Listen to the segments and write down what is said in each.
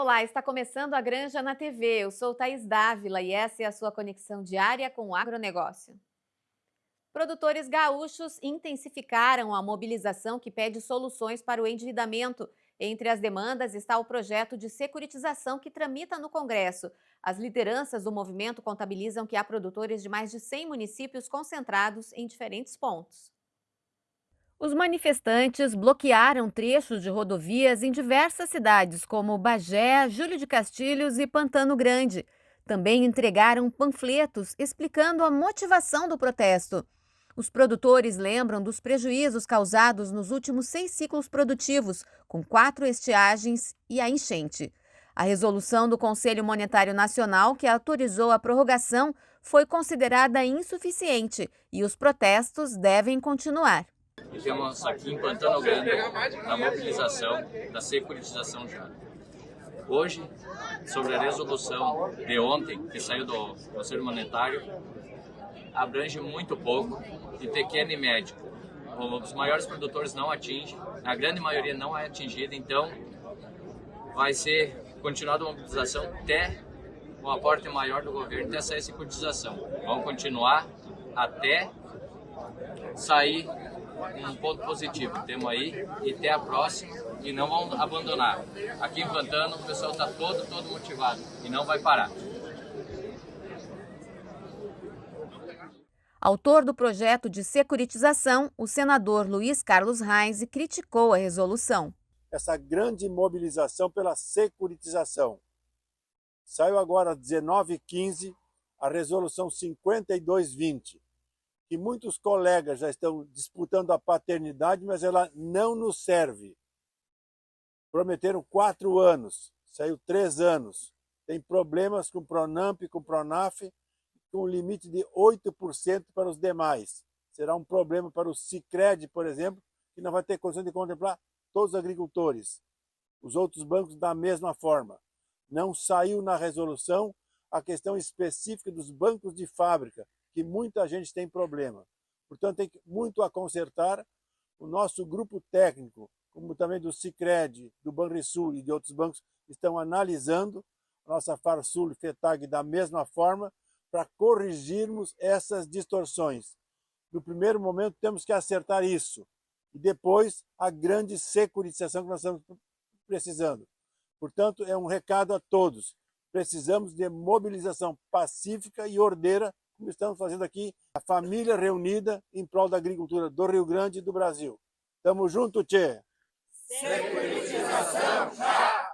Olá, está começando a Granja na TV. Eu sou Thaís Dávila e essa é a sua conexão diária com o agronegócio. Produtores gaúchos intensificaram a mobilização que pede soluções para o endividamento. Entre as demandas está o projeto de securitização que tramita no Congresso. As lideranças do movimento contabilizam que há produtores de mais de 100 municípios concentrados em diferentes pontos. Os manifestantes bloquearam trechos de rodovias em diversas cidades, como Bagé, Júlio de Castilhos e Pantano Grande. Também entregaram panfletos explicando a motivação do protesto. Os produtores lembram dos prejuízos causados nos últimos 6 ciclos produtivos, com 4 estiagens e a enchente. A resolução do Conselho Monetário Nacional, que autorizou a prorrogação, foi considerada insuficiente e os protestos devem continuar. E temos aqui em Pantano Grande a mobilização da securitização já. Hoje, sobre a resolução de ontem, que saiu do Conselho Monetário, abrange muito pouco e pequeno e médio. Os maiores produtores não atingem, a grande maioria não é atingida, então vai ser continuada a mobilização até um aporte maior do governo, até sair a securitização. Vamos continuar até sair um ponto positivo, temos aí, e até a próxima, e não vão abandonar. Aqui em Pantano o pessoal está todo motivado e não vai parar. Autor do projeto de securitização, o senador Luiz Carlos Reis criticou a resolução. Essa grande mobilização pela securitização. Saiu agora às 19h15 a resolução 5220. Que muitos colegas já estão disputando a paternidade, mas ela não nos serve. Prometeram 4 anos, saiu 3 anos. Tem problemas com o Pronamp, com o Pronaf, com um limite de 8% para os demais. Será um problema para o Sicredi, por exemplo, que não vai ter condição de contemplar todos os agricultores. Os outros bancos da mesma forma. Não saiu na resolução a questão específica dos bancos de fábrica, que muita gente tem problema. Portanto, tem muito a consertar. O nosso grupo técnico, como também do Sicredi, do Banrisul e de outros bancos, estão analisando a nossa Farsul e FETAG da mesma forma para corrigirmos essas distorções. No primeiro momento, temos que acertar isso. E depois, a grande securitização que nós estamos precisando. Portanto, é um recado a todos. Precisamos de mobilização pacífica e ordeira, como estamos fazendo aqui, a família reunida em prol da agricultura do Rio Grande e do Brasil. Tamo junto, tchê! Securitização já!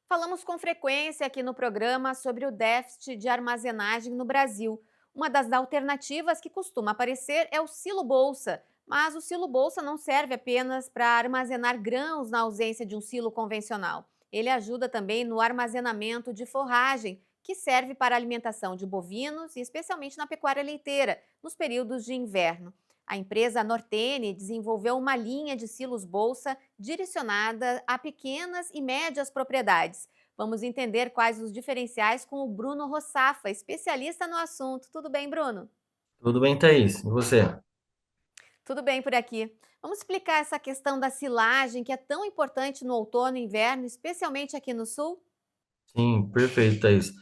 Falamos com frequência aqui no programa sobre o déficit de armazenagem no Brasil. Uma das alternativas que costuma aparecer é o silo-bolsa. Mas o silo-bolsa não serve apenas para armazenar grãos na ausência de um silo convencional. Ele ajuda também no armazenamento de forragem, que serve para a alimentação de bovinos e especialmente na pecuária leiteira, nos períodos de inverno. A empresa Nortene desenvolveu uma linha de silos-bolsa direcionada a pequenas e médias propriedades. Vamos entender quais os diferenciais com o Bruno Rossafa, especialista no assunto. Tudo bem, Bruno? Tudo bem, Thaís? E você? Tudo bem por aqui. Vamos explicar essa questão da silagem, que é tão importante no outono e inverno, especialmente aqui no sul? Sim, perfeito, Thaís.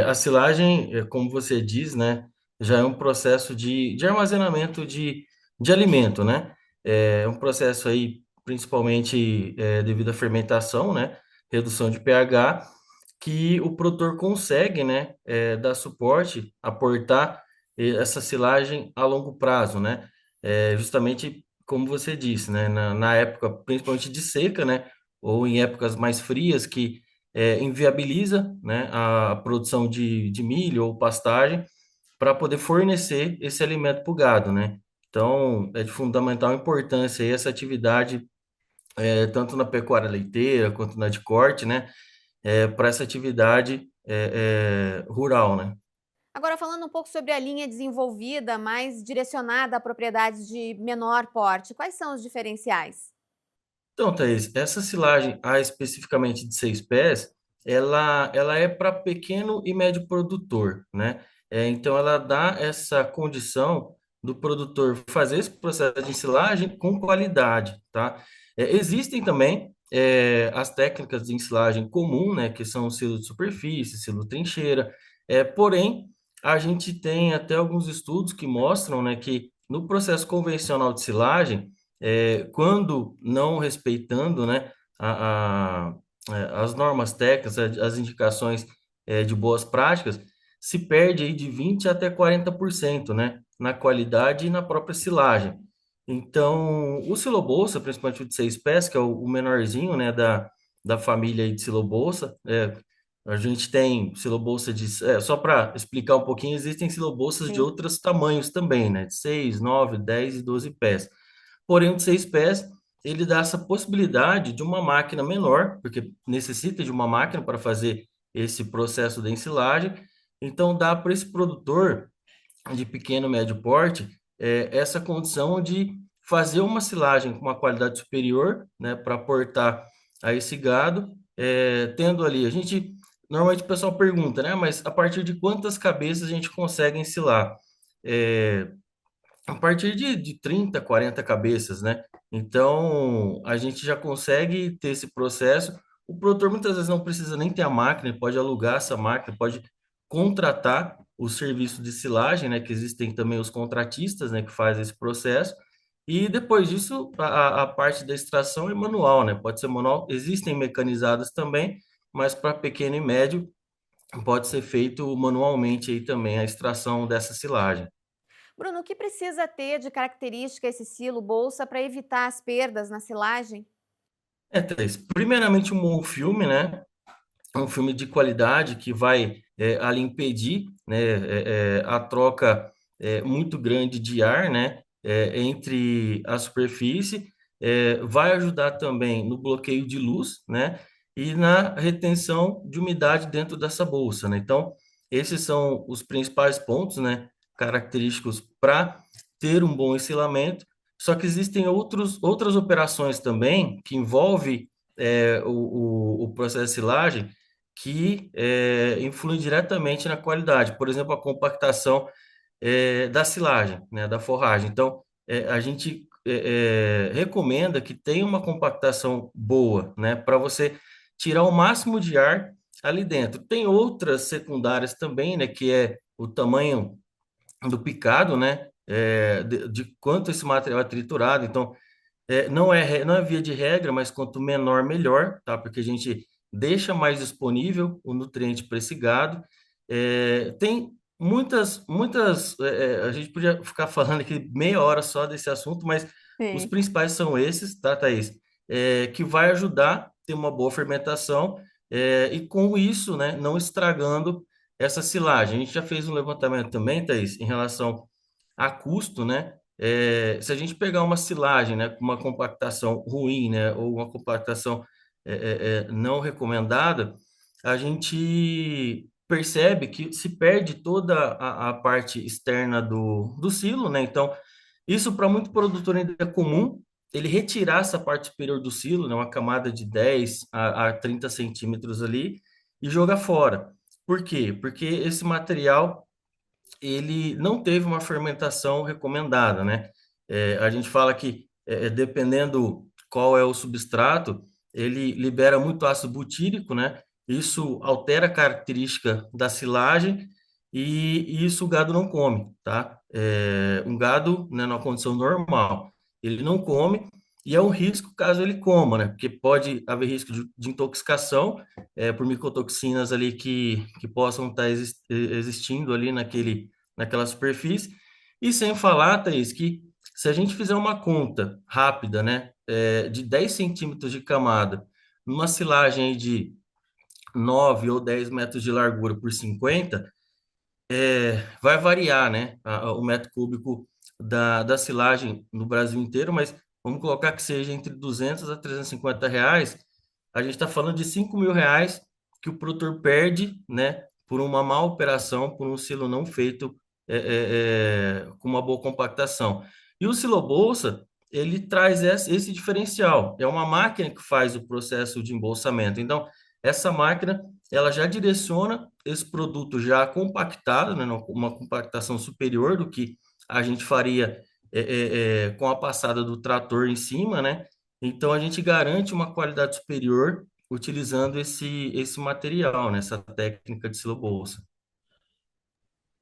A silagem, como você diz, né, já é um processo de armazenamento de alimento, né? É um processo aí, principalmente devido à fermentação, né, redução de pH, que o produtor consegue, né, dar suporte, aportar essa silagem a longo prazo, né? Justamente como você disse, né, na época principalmente de seca, né, ou em épocas mais frias que inviabiliza, né, a produção de milho ou pastagem para poder fornecer esse alimento para o gado, né? Então, é de fundamental importância aí essa atividade, tanto na pecuária leiteira quanto na de corte, né? Para essa atividade rural, né? Agora, falando um pouco sobre a linha desenvolvida, mais direcionada a propriedades de menor porte, quais são os diferenciais? Então, Thaís, essa silagem A especificamente de 6 pés, ela é para pequeno e médio produtor, né? Então, ela dá essa condição do produtor fazer esse processo de ensilagem com qualidade, tá? Existem também as técnicas de ensilagem comum, né, que são o silo de superfície, silo trincheira, porém, a gente tem até alguns estudos que mostram, né, que no processo convencional de silagem, quando não respeitando, né, as normas técnicas, as indicações de boas práticas, se perde aí de 20 até 40%, né, na qualidade e na própria silagem. Então, o silobolsa, principalmente o de 6 pés, que é o menorzinho, né, da família aí de silobolsa, a gente tem silobolsa de... só para explicar um pouquinho, existem silobolsas de Sim. outros tamanhos também, né, de 6, 9, 10 e 12 pés. Porém, o de 6 pés, ele dá essa possibilidade de uma máquina menor, porque necessita de uma máquina para fazer esse processo de ensilagem. Então, dá para esse produtor de pequeno e médio porte essa condição de fazer uma silagem com uma qualidade superior, né, para aportar a esse gado, tendo ali, a gente, normalmente o pessoal pergunta, né, mas a partir de quantas cabeças a gente consegue ensilar? É, a partir de 30, 40 cabeças, né? Então, a gente já consegue ter esse processo. O produtor muitas vezes não precisa nem ter a máquina, ele pode alugar essa máquina, pode contratar o serviço de silagem, né? Que existem também os contratistas, né? Que fazem esse processo. E depois disso, a parte da extração é manual, né? Pode ser manual. Existem mecanizadas também, mas para pequeno e médio pode ser feito manualmente aí também a extração dessa silagem. Bruno, o que precisa ter de característica esse silo bolsa para evitar as perdas na silagem? Thaís, primeiramente um bom filme, né? Um filme de qualidade que vai ali impedir, né, a troca muito grande de ar, né, entre a superfície, vai ajudar também no bloqueio de luz, né, e na retenção de umidade dentro dessa bolsa, né. Então, esses são os principais pontos, né, característicos para ter um bom ensilamento. Só que existem outras operações também que envolvem o processo de silagem que influem diretamente na qualidade. Por exemplo, a compactação da silagem, né, da forragem. Então, a gente recomenda que tenha uma compactação boa, né, para você tirar o máximo de ar ali dentro. Tem outras secundárias também, né, que é o tamanho do picado, né, de quanto esse material é triturado. Então, não é via de regra, mas quanto menor, melhor, tá? Porque a gente deixa mais disponível o nutriente para esse gado. Tem muitas, a gente podia ficar falando aqui meia hora só desse assunto, mas os Sim. principais são esses, tá, Thaís? Que vai ajudar a ter uma boa fermentação, e com isso, né, não estragando essa silagem. A gente já fez um levantamento também, Thaís, em relação a custo, né? Se a gente pegar uma silagem, né, com uma compactação ruim, né, ou uma compactação não recomendada, a gente percebe que se perde toda a parte externa do silo, né? Então, isso para muito produtor ainda é comum, ele retirar essa parte superior do silo, né, uma camada de 10 a 30 centímetros ali, e jogar fora. Por quê? Porque esse material ele não teve uma fermentação recomendada, né? A gente fala que, dependendo qual é o substrato, ele libera muito ácido butírico, né? Isso altera a característica da silagem e isso o gado não come, tá? Um gado, né, numa condição normal, ele não come e é um risco caso ele coma, né? Porque pode haver risco de intoxicação por micotoxinas ali que possam estar existindo ali naquela superfície. E sem falar, Thaís, que se a gente fizer uma conta rápida, né, de 10 centímetros de camada, numa silagem aí de 9 ou 10 metros de largura por 50, vai variar, né, o metro cúbico da silagem no Brasil inteiro, mas vamos colocar que seja entre 200 a 350 reais, a gente está falando de 5.000 reais que o produtor perde, né, por uma má operação, por um silo não feito com uma boa compactação. E o silo bolsa, ele traz esse diferencial. É uma máquina que faz o processo de embolsamento. Então, essa máquina, ela já direciona esse produto já compactado, né, uma compactação superior do que a gente faria com a passada do trator em cima, né? Então a gente garante uma qualidade superior utilizando esse material, né? Essa técnica de silo-bolsa.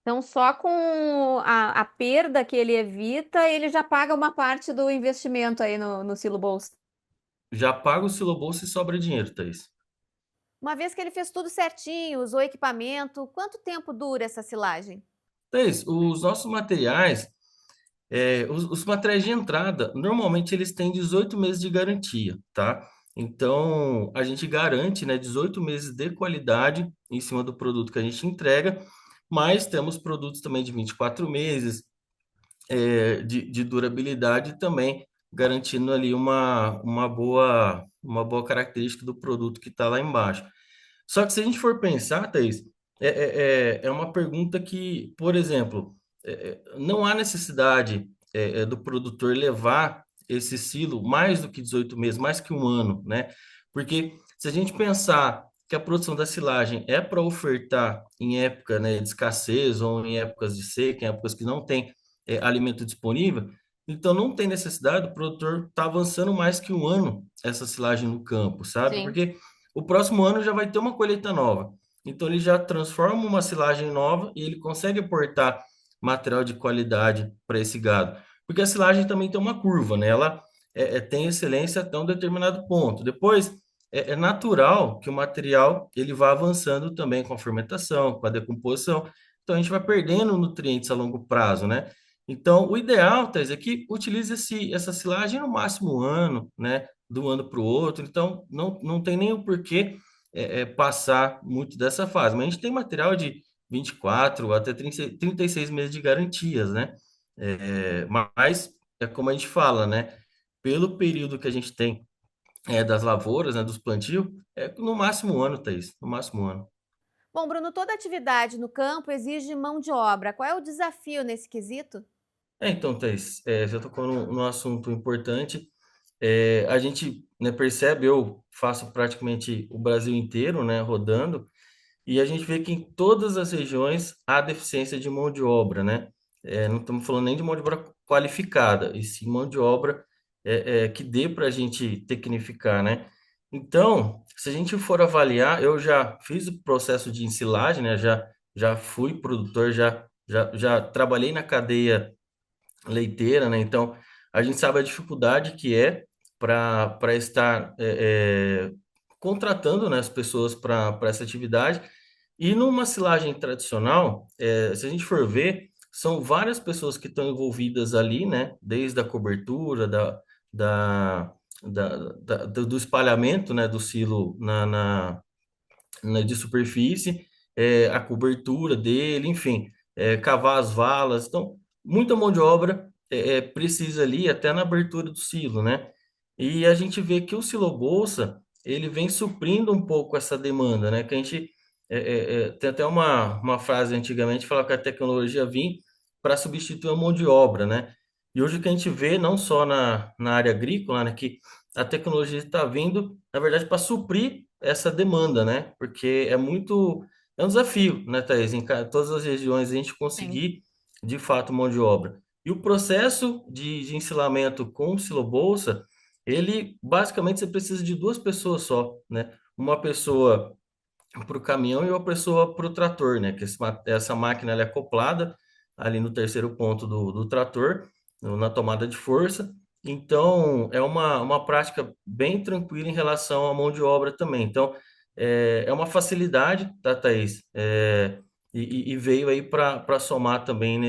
Então, só com a perda que ele evita, ele já paga uma parte do investimento aí no Silo Bolsa. Já paga o silo-bolsa e sobra dinheiro, Thaís. Uma vez que ele fez tudo certinho, usou equipamento, quanto tempo dura essa silagem? Thaís, os nossos materiais, os materiais de entrada, normalmente eles têm 18 meses de garantia, tá? Então, a gente garante, né, 18 meses de qualidade em cima do produto que a gente entrega, mas temos produtos também de 24 meses, de durabilidade também, garantindo ali uma boa característica do produto que está lá embaixo. Só que se a gente for pensar, Thaís, é uma pergunta que, por exemplo, não há necessidade do produtor levar esse silo mais do que 18 meses, mais que um ano, né? Porque se a gente pensar que a produção da silagem é para ofertar em época, né, de escassez ou em épocas de seca, em épocas que não tem alimento disponível, então não tem necessidade do produtor estar avançando mais que um ano essa silagem no campo, sabe? Sim. Porque o próximo ano já vai ter uma colheita nova. Então ele já transforma uma silagem nova e ele consegue aportar material de qualidade para esse gado. Porque a silagem também tem uma curva, né? Ela tem excelência até um determinado ponto. Depois é natural que o material ele vá avançando também com a fermentação, com a decomposição. Então a gente vai perdendo nutrientes a longo prazo, né? Então o ideal, Thais, é que utilize essa silagem no máximo um ano, né? De um ano para o outro. Então não tem nem o porquê passar muito dessa fase. Mas a gente tem material de 24 até 36 meses de garantias, né? Mas é como a gente fala, né? Pelo período que a gente tem das lavouras, né? Dos plantios, no máximo um ano, Thaís, no máximo um ano. Bom, Bruno, toda atividade no campo exige mão de obra. Qual é o desafio nesse quesito? Então, Thaís, já tocou num assunto importante. A gente, né, percebe, eu faço praticamente o Brasil inteiro, né, rodando, e a gente vê que em todas as regiões há deficiência de mão de obra, né? Não estamos falando nem de mão de obra qualificada, e sim mão de obra que dê para a gente tecnificar, né? Então, se a gente for avaliar, eu já fiz o processo de ensilagem, né? Já fui produtor, já trabalhei na cadeia leiteira, né? Então, a gente sabe a dificuldade que é para estar contratando, né, as pessoas para essa atividade. E numa silagem tradicional, se a gente for ver, são várias pessoas que estão envolvidas ali, né? Desde a cobertura, da, do espalhamento, né, do silo de superfície, a cobertura dele, enfim, cavar as valas. Então, muita mão de obra precisa ali, até na abertura do silo, né? E a gente vê que o silo bolsa, ele vem suprindo um pouco essa demanda, né? Que a gente tem até uma frase antigamente que falava que a tecnologia vinha para substituir a mão de obra, né? E hoje o que a gente vê, não só na área agrícola, né, que a tecnologia está vindo, na verdade, para suprir essa demanda, né? Porque é um desafio, né, Thaís, em todas as regiões a gente Sim. conseguir, de fato, mão de obra. E o processo de ensilamento com o silo-bolsa, ele, basicamente, você precisa de duas pessoas só, né? Uma pessoa para o caminhão e uma pessoa para o trator, né? Que essa máquina ela é acoplada ali no terceiro ponto do trator, na tomada de força. Então, é uma prática bem tranquila em relação à mão de obra também. Então, é uma facilidade, tá, Thaís? E veio aí para somar também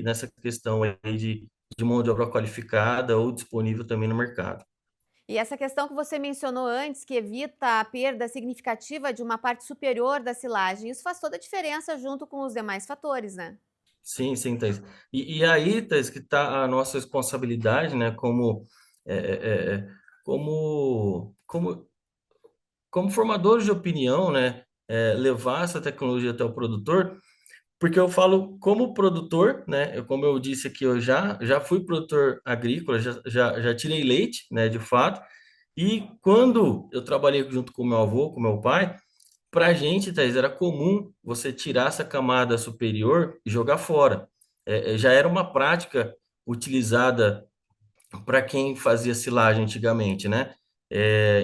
nessa questão aí de mão de obra qualificada ou disponível também no mercado. E essa questão que você mencionou antes, que evita a perda significativa de uma parte superior da silagem, isso faz toda a diferença junto com os demais fatores, né? Sim, sim, Thaís. E aí, Thaís, que está a nossa responsabilidade, né, é, é, é, como, como, como formadores de opinião, né, levar essa tecnologia até o produtor, porque eu falo como produtor, né, como eu disse aqui, eu já fui produtor agrícola, já tirei leite, né, de fato, e quando eu trabalhei junto com meu avô, com meu pai, para a gente, Thaís, era comum você tirar essa camada superior e jogar fora. já era uma prática utilizada para quem fazia silagem antigamente, né?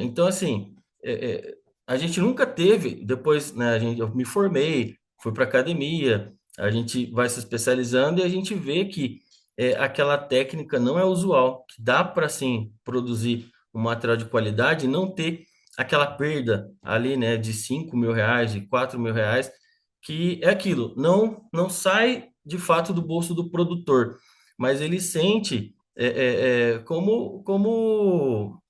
Então, assim, é, é, a gente nunca teve, depois, né, eu me formei, fui para academia, a gente vai se especializando e a gente vê que aquela técnica não é usual, que dá para, sim, produzir um material de qualidade e não ter aquela perda ali, né, de R$ 5.000, de R$ 4.000, que é aquilo, não sai de fato do bolso do produtor, mas ele sente como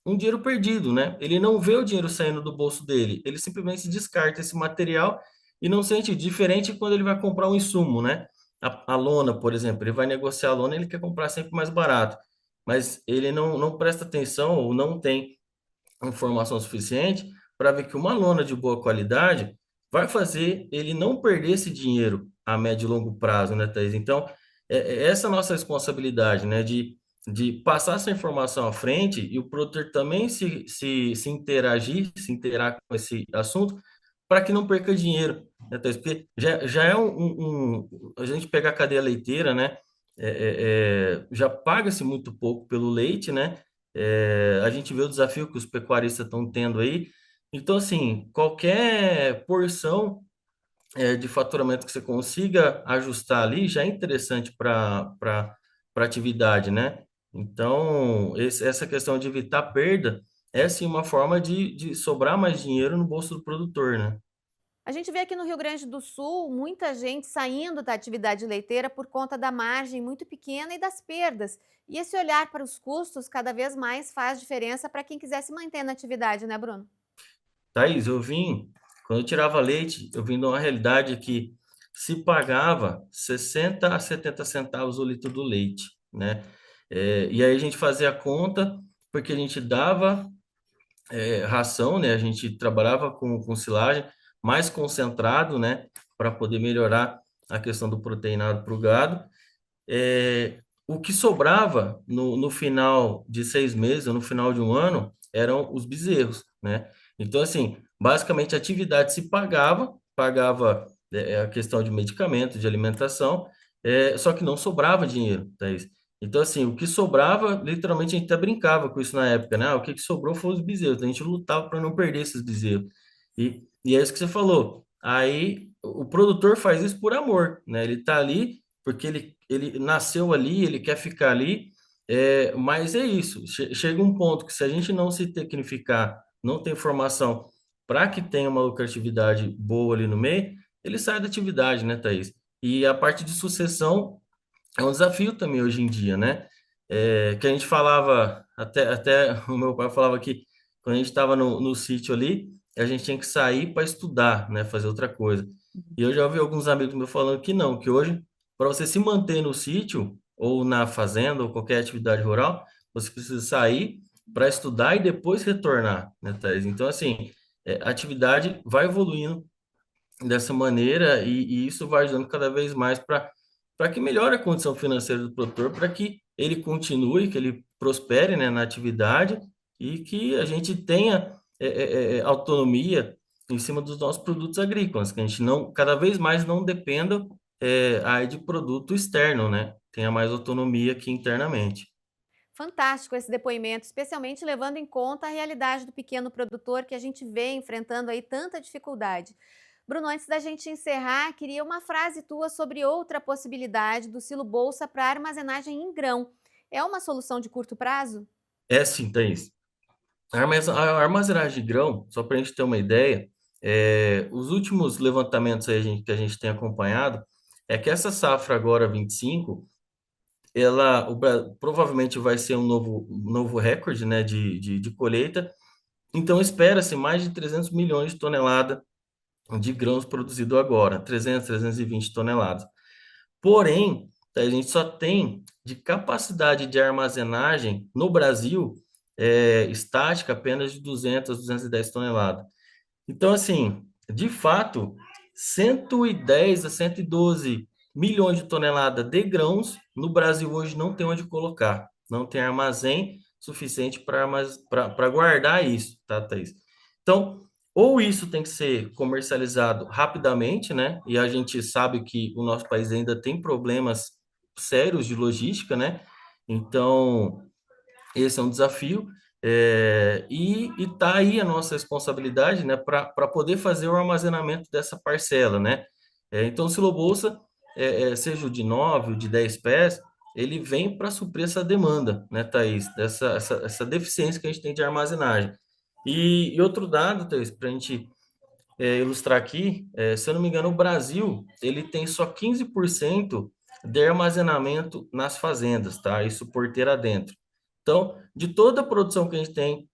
um dinheiro perdido, né? Ele não vê o dinheiro saindo do bolso dele, ele simplesmente descarta esse material e não sente diferente quando ele vai comprar um insumo, né? A lona, por exemplo, ele vai negociar a lona, ele quer comprar sempre mais barato, mas ele não presta atenção ou não tem informação suficiente para ver que uma lona de boa qualidade vai fazer ele não perder esse dinheiro a médio e longo prazo, né, Thaís? Então, essa é a nossa responsabilidade, né, de passar essa informação à frente e o produtor também se interagir, se interar com esse assunto, para que não perca dinheiro, né, Thaís? Porque já é a gente pega a cadeia leiteira, né? Já paga-se muito pouco pelo leite, né? A gente vê o desafio que os pecuaristas estão tendo aí. Então, assim, qualquer porção de faturamento que você consiga ajustar ali já é interessante para a atividade, né? Então, essa questão de evitar perda é sim uma forma de sobrar mais dinheiro no bolso do produtor, né? A gente vê aqui no Rio Grande do Sul muita gente saindo da atividade leiteira por conta da margem muito pequena e das perdas. E esse olhar para os custos cada vez mais faz diferença para quem quiser se manter na atividade, né, Bruno? Thaís, quando eu tirava leite, eu vim de uma realidade que se pagava 60 a 70 centavos o litro do leite, né? E aí a gente fazia a conta, porque a gente dava ração, né? A gente trabalhava com silagem mais concentrado, né? Para poder melhorar a questão do proteinado para o gado. O que sobrava no final de 6 meses, ou no final de um ano, eram os bezerros, né? Então, assim, basicamente a atividade se pagava a questão de medicamento, de alimentação, só que não sobrava dinheiro, tá isso? Então, assim, o que sobrava, literalmente a gente até brincava com isso na época, né? O que sobrou foi os bezerros, a gente lutava para não perder esses bezerros. E é isso que você falou. Aí o produtor faz isso por amor, né? Ele tá ali porque ele nasceu ali, ele quer ficar ali, mas é isso. Chega um ponto que se a gente não se tecnificar, não ter formação para que tenha uma lucratividade boa ali no meio, ele sai da atividade, né, Thaís? E a parte de sucessão é um desafio também hoje em dia, né? Que a gente falava, até o meu pai falava que quando a gente estava no sítio ali, a gente tinha que sair para estudar, né? Fazer outra coisa. E eu já ouvi alguns amigos meus falando que não, que hoje, para você se manter no sítio, ou na fazenda, ou qualquer atividade rural, você precisa sair para estudar e depois retornar, né, Thaís? Então, assim, a atividade vai evoluindo dessa maneira e isso vai ajudando cada vez mais para que melhore a condição financeira do produtor, para que ele continue, que ele prospere, né, na atividade e que a gente tenha autonomia em cima dos nossos produtos agrícolas, que a gente não cada vez mais não dependa aí de produto externo, né? Tenha mais autonomia aqui internamente. Fantástico esse depoimento, especialmente levando em conta a realidade do pequeno produtor que a gente vê enfrentando aí tanta dificuldade. Bruno, antes da gente encerrar, queria uma frase tua sobre outra possibilidade do silo bolsa para armazenagem em grão. É uma solução de curto prazo? É sim, Thaís. A armazenagem de grão, só para a gente ter uma ideia, os últimos levantamentos aí que a gente tem acompanhado é que essa safra agora 25, provavelmente vai ser um novo recorde, né, de colheita. Então espera-se mais de 300 milhões de toneladas de grãos produzido agora, 320 toneladas. Porém, a gente só tem de capacidade de armazenagem no Brasil estática apenas de 210 toneladas. Então, assim, de fato, 110 a 112 milhões de toneladas de grãos no Brasil hoje não tem onde colocar, não tem armazém suficiente para guardar isso, tá, Thaís? Então, ou isso tem que ser comercializado rapidamente, né? E a gente sabe que o nosso país ainda tem problemas sérios de logística, né? Então, esse é um desafio. E está aí a nossa responsabilidade, né, para poder fazer o armazenamento dessa parcela, né? Então, o Silo Bolsa, seja o de 9, o de 10 pés, ele vem para suprir essa demanda, né, Thaís? Essa deficiência que a gente tem de armazenagem. E outro dado, Thaís, para a gente ilustrar aqui, se eu não me engano, o Brasil ele tem só 15% de armazenamento nas fazendas, tá? Isso porteira dentro. Então, de toda a produção que a gente tem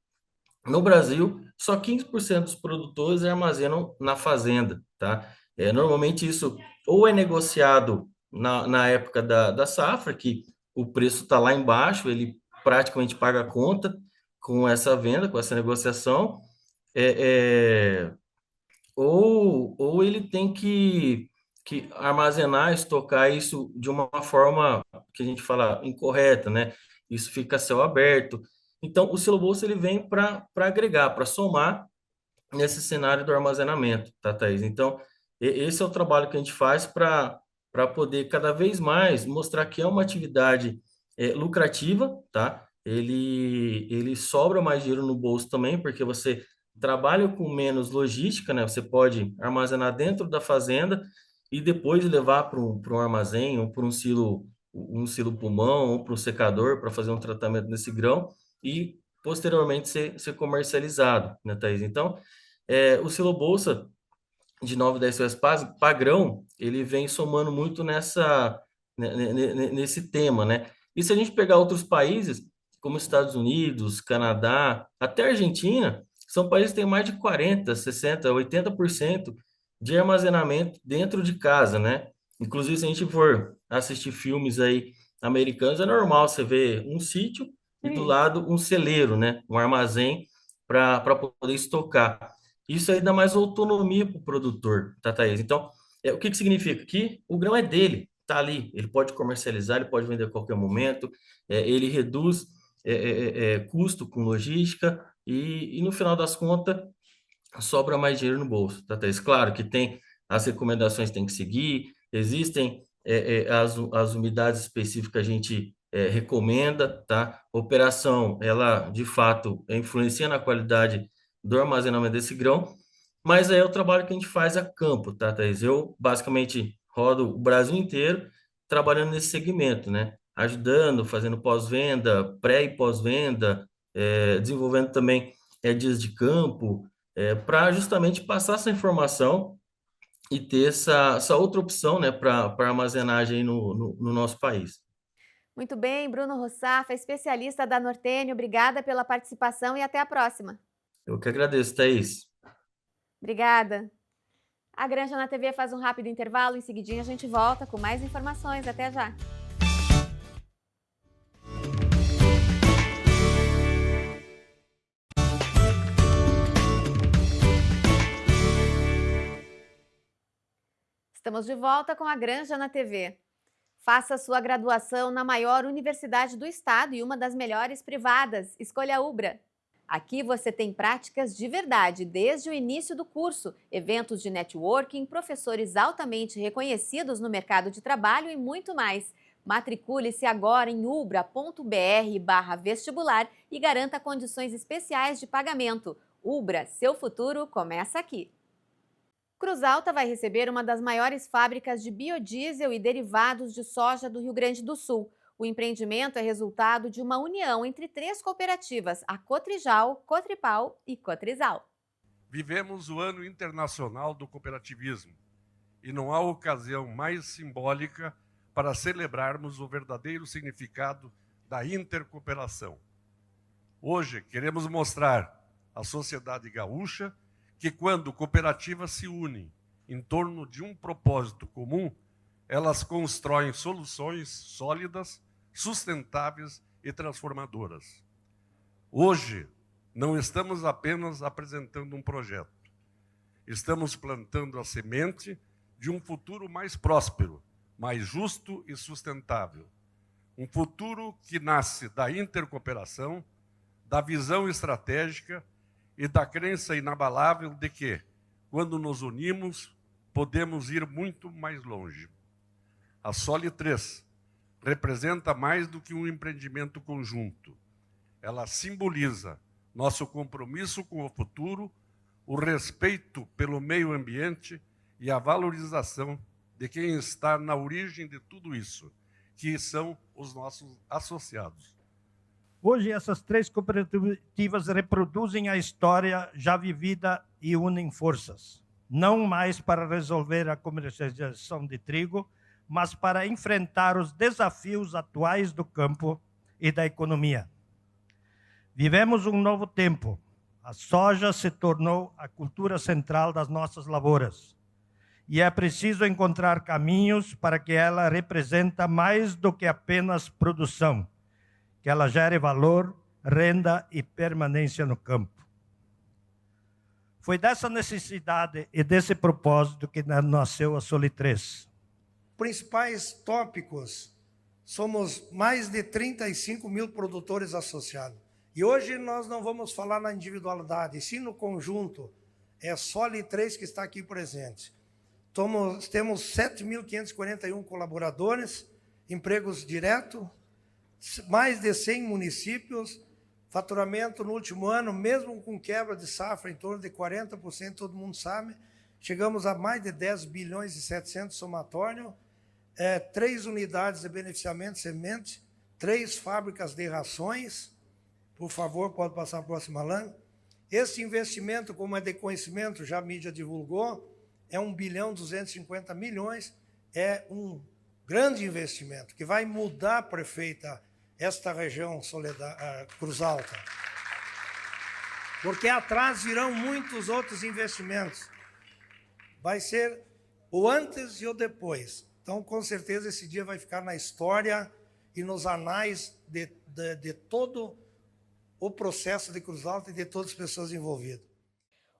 no Brasil, só 15% dos produtores armazenam na fazenda, tá? Normalmente isso ou é negociado na época da safra, que o preço está lá embaixo, ele praticamente paga a conta com essa venda, com essa negociação, é, é, ou ele tem que armazenar, estocar isso de uma forma que a gente fala incorreta, né? Isso fica a céu aberto. Então, o silo bolsa ele vem para agregar, para somar nesse cenário do armazenamento, tá, Thaís? Então, esse é o trabalho que a gente faz para poder cada vez mais mostrar que é uma atividade lucrativa, tá? Ele sobra mais dinheiro no bolso também, porque você trabalha com menos logística, né? Você pode armazenar dentro da fazenda e depois levar para um armazém ou para um silo pulmão ou para um secador para fazer um tratamento desse grão e posteriormente ser comercializado, né, Thaís? Então, o silo bolsa de 9 10 reais padrão, ele vem somando muito nesse tema, né? E se a gente pegar outros países, como Estados Unidos, Canadá, até Argentina, são países que têm mais de 40, 60, 80% de armazenamento dentro de casa, né? Inclusive, se a gente for assistir filmes aí americanos, é normal você ver um sítio e do Isso. lado um celeiro, né? Um armazém para poder estocar. Isso aí dá mais autonomia para o produtor, tá, Thaís? Então, o que significa? Que o grão é dele, tá ali. Ele pode comercializar, ele pode vender a qualquer momento, ele reduz custo com logística e, no final das contas, sobra mais dinheiro no bolso, tá, Thaís? Claro que tem as recomendações que tem que seguir, existem as umidades específicas que a gente recomenda, tá? Operação, ela, de fato, influencia na qualidade do armazenamento desse grão, mas aí é o trabalho que a gente faz a campo, tá, Thaís? Eu, basicamente, rodo o Brasil inteiro trabalhando nesse segmento, né? Ajudando, fazendo pós-venda, pré e pós-venda, desenvolvendo também dias de campo, para justamente passar essa informação e ter essa outra opção, né, para armazenagem no nosso país. Muito bem, Bruno Rossafa, especialista da Nortênio, obrigada pela participação e até a próxima. Eu que agradeço, Thaís. Obrigada. A Granja na TV faz um rápido intervalo, em seguidinho a gente volta com mais informações. Até já. Estamos de volta com a Granja na TV. Faça sua graduação na maior universidade do estado e uma das melhores privadas. Escolha a Ubra. Aqui você tem práticas de verdade, desde o início do curso, eventos de networking, professores altamente reconhecidos no mercado de trabalho e muito mais. Matricule-se agora em ubra.br/vestibular e garanta condições especiais de pagamento. Ubra, seu futuro começa aqui. Cruz Alta vai receber uma das maiores fábricas de biodiesel e derivados de soja do Rio Grande do Sul. O empreendimento é resultado de uma união entre 3 cooperativas, a Cotrijal, Cotripal e Cotrizal. Vivemos o Ano Internacional do Cooperativismo e não há ocasião mais simbólica para celebrarmos o verdadeiro significado da intercooperação. Hoje queremos mostrar à sociedade gaúcha que quando cooperativas se unem em torno de um propósito comum, elas constroem soluções sólidas, sustentáveis e transformadoras. Hoje, não estamos apenas apresentando um projeto. Estamos plantando a semente de um futuro mais próspero, mais justo e sustentável. Um futuro que nasce da intercooperação, da visão estratégica e da crença inabalável de que, quando nos unimos, podemos ir muito mais longe. A Soli 3, representa mais do que um empreendimento conjunto. Ela simboliza nosso compromisso com o futuro, o respeito pelo meio ambiente e a valorização de quem está na origem de tudo isso, que são os nossos associados. Hoje, essas 3 cooperativas reproduzem a história já vivida e unem forças, não mais para resolver a comercialização de trigo, mas para enfrentar os desafios atuais do campo e da economia. Vivemos um novo tempo. A soja se tornou a cultura central das nossas lavouras. E é preciso encontrar caminhos para que ela represente mais do que apenas produção, que ela gere valor, renda e permanência no campo. Foi dessa necessidade e desse propósito que nasceu a Soli3. Principais tópicos, somos mais de 35 mil produtores associados. E hoje nós não vamos falar na individualidade, sim no conjunto. É Soli3 que está aqui presente. Temos 7.541 colaboradores, empregos diretos, mais de 100 municípios, faturamento no último ano, mesmo com quebra de safra, em torno de 40%, todo mundo sabe, chegamos a mais de 10 bilhões e 700 somatório, 3 unidades de beneficiamento de semente, 3 fábricas de rações, por favor, pode passar a próxima lã. Esse investimento, como é de conhecimento, já a mídia divulgou, é 1 bilhão 250 milhões, é um grande investimento que vai mudar, prefeita, esta região Cruz Alta. Porque atrás virão muitos outros investimentos. Vai ser o antes e o depois. Então, com certeza, esse dia vai ficar na história e nos anais de todo o processo de Cruz Alta e de todas as pessoas envolvidas.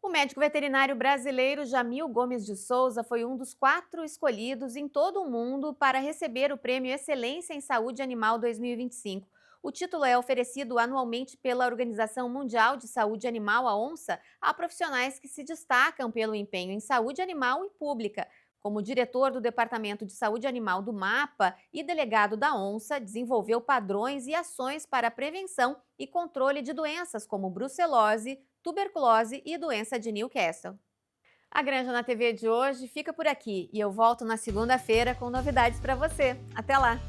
O médico veterinário brasileiro Jamil Gomes de Souza foi um dos 4 escolhidos em todo o mundo para receber o Prêmio Excelência em Saúde Animal 2025. O título é oferecido anualmente pela Organização Mundial de Saúde Animal, a ONSA, a profissionais que se destacam pelo empenho em saúde animal e pública. Como diretor do Departamento de Saúde Animal do MAPA e delegado da ONSA, desenvolveu padrões e ações para a prevenção e controle de doenças como brucelose, tuberculose e doença de Newcastle. A Granja na TV de hoje fica por aqui e eu volto na segunda-feira com novidades para você. Até lá!